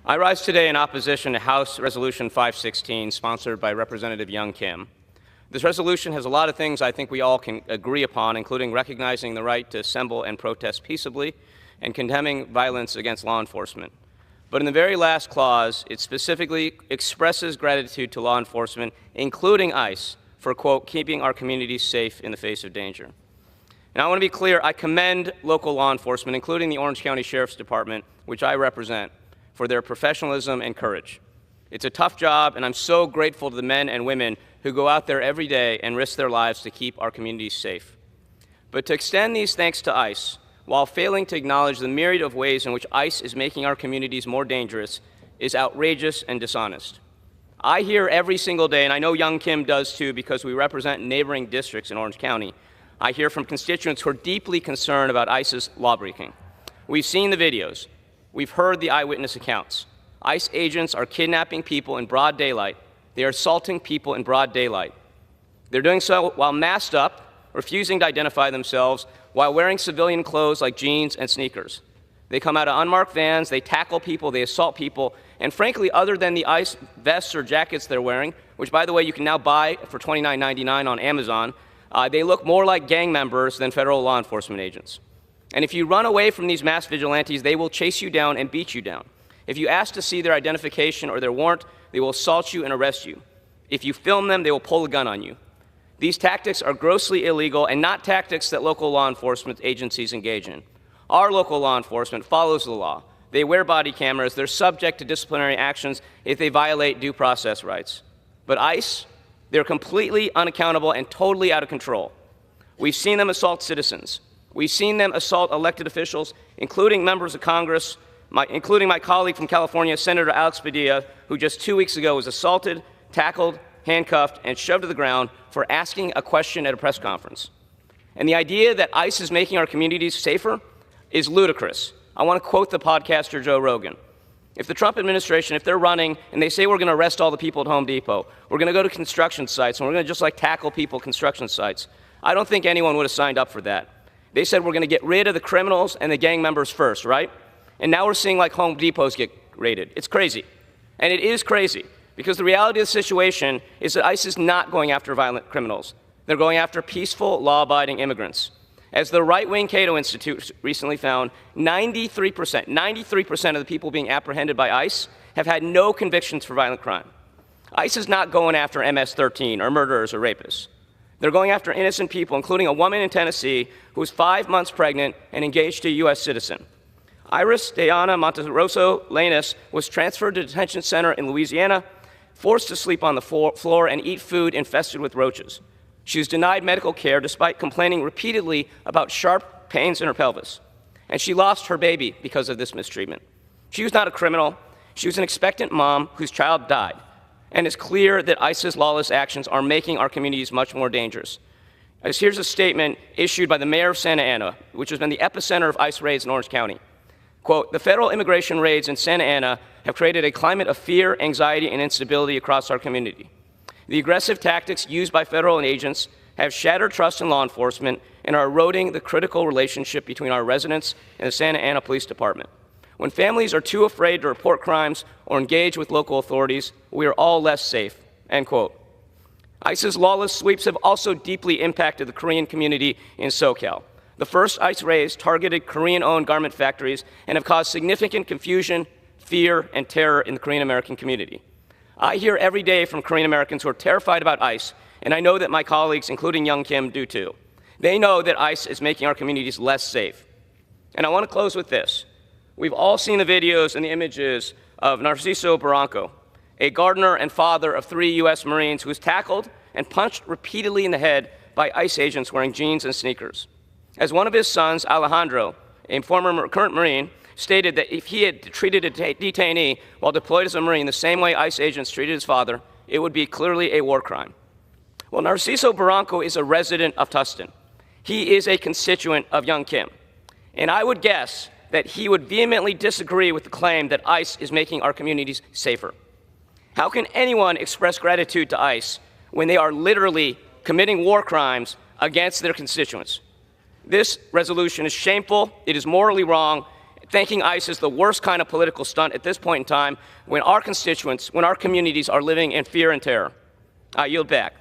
I rise today in opposition to House Resolution 516, sponsored by Representative Young Kim. This resolution has a lot of things I think we all can agree upon, including recognizing the right to assemble and protest peaceably and condemning violence against law enforcement. But in the very last clause, it specifically expresses gratitude to law enforcement, including ICE, for, quote, keeping our communities safe in the face of danger. And I want to be clear, I commend local law enforcement, including the Orange County Sheriff's Department, which I represent, for their professionalism and courage. It's a tough job, and I'm so grateful to the men and women who go out there every day and risk their lives to keep our communities safe. But to extend these thanks to ICE, while failing to acknowledge the myriad of ways in which ICE is making our communities more dangerous, is outrageous and dishonest. I hear every single day, and I know Young Kim does too because we represent neighboring districts in Orange County, I hear from constituents who are deeply concerned about ICE's lawbreaking. We've seen the videos. We've heard the eyewitness accounts. ICE agents are kidnapping people in broad daylight. They are assaulting people in broad daylight. They're doing so while masked up, refusing to identify themselves, while wearing civilian clothes like jeans and sneakers. They come out of unmarked vans, they tackle people, they assault people, and frankly, other than the ICE vests or jackets they're wearing, which, by the way, you can now buy for $29.99 on Amazon, they look more like gang members than federal law enforcement agents. And if you run away from these mass vigilantes, they will chase you down and beat you down. If you ask to see their identification or their warrant, they will assault you and arrest you. If you film them, they will pull a gun on you. These tactics are grossly illegal and not tactics that local law enforcement agencies engage in. Our local law enforcement follows the law. They wear body cameras. They're subject to disciplinary actions if they violate due process rights. But ICE, they're completely unaccountable and totally out of control. We've seen them assault citizens. We've seen them assault elected officials, including members of Congress, including my colleague from California, Senator Alex Padilla, who just 2 weeks ago was assaulted, tackled, handcuffed, and shoved to the ground for asking a question at a press conference. And the idea that ICE is making our communities safer is ludicrous. I want to quote the podcaster Joe Rogan. If the Trump administration, if they're running and they say we're going to arrest all the people at Home Depot, we're going to go to construction sites, and we're going to just tackle people at construction sites, I don't think anyone would have signed up for that. They said we're going to get rid of the criminals and the gang members first, right? And now we're seeing Home Depots get raided. It's crazy. And it is crazy because the reality of the situation is that ICE is not going after violent criminals. They're going after peaceful, law-abiding immigrants. As the right-wing Cato Institute recently found, 93% of the people being apprehended by ICE have had no convictions for violent crime. ICE is not going after MS-13 or murderers or rapists. They're going after innocent people, including a woman in Tennessee who was 5 months pregnant and engaged to a U.S. citizen. Iris Diana Monteroso Lanes was transferred to a detention center in Louisiana, forced to sleep on the floor and eat food infested with roaches. She was denied medical care despite complaining repeatedly about sharp pains in her pelvis. And she lost her baby because of this mistreatment. She was not a criminal. She was an expectant mom whose child died. And it's clear that ICE's lawless actions are making our communities much more dangerous. Here's a statement issued by the mayor of Santa Ana, which has been the epicenter of ICE raids in Orange County. Quote, the federal immigration raids in Santa Ana have created a climate of fear, anxiety, and instability across our community. The aggressive tactics used by federal agents have shattered trust in law enforcement and are eroding the critical relationship between our residents and the Santa Ana Police Department. When families are too afraid to report crimes or engage with local authorities, we are all less safe, end quote. ICE's lawless sweeps have also deeply impacted the Korean community in SoCal. The first ICE raids targeted Korean-owned garment factories and have caused significant confusion, fear, and terror in the Korean American community. I hear every day from Korean Americans who are terrified about ICE, and I know that my colleagues, including Young Kim, do too. They know that ICE is making our communities less safe. And I want to close with this. We've all seen the videos and the images of Narciso Barranco, a gardener and father of 3 U.S. Marines who was tackled and punched repeatedly in the head by ICE agents wearing jeans and sneakers. As one of his sons, Alejandro, a former current Marine, stated that if he had treated a detainee while deployed as a Marine the same way ICE agents treated his father, it would be clearly a war crime. Well, Narciso Barranco is a resident of Tustin. He is a constituent of Young Kim. And I would guess that he would vehemently disagree with the claim that ICE is making our communities safer. How can anyone express gratitude to ICE when they are literally committing war crimes against their constituents? This resolution is shameful, it is morally wrong, thanking ICE is the worst kind of political stunt at this point in time when our constituents, when our communities are living in fear and terror. I yield back.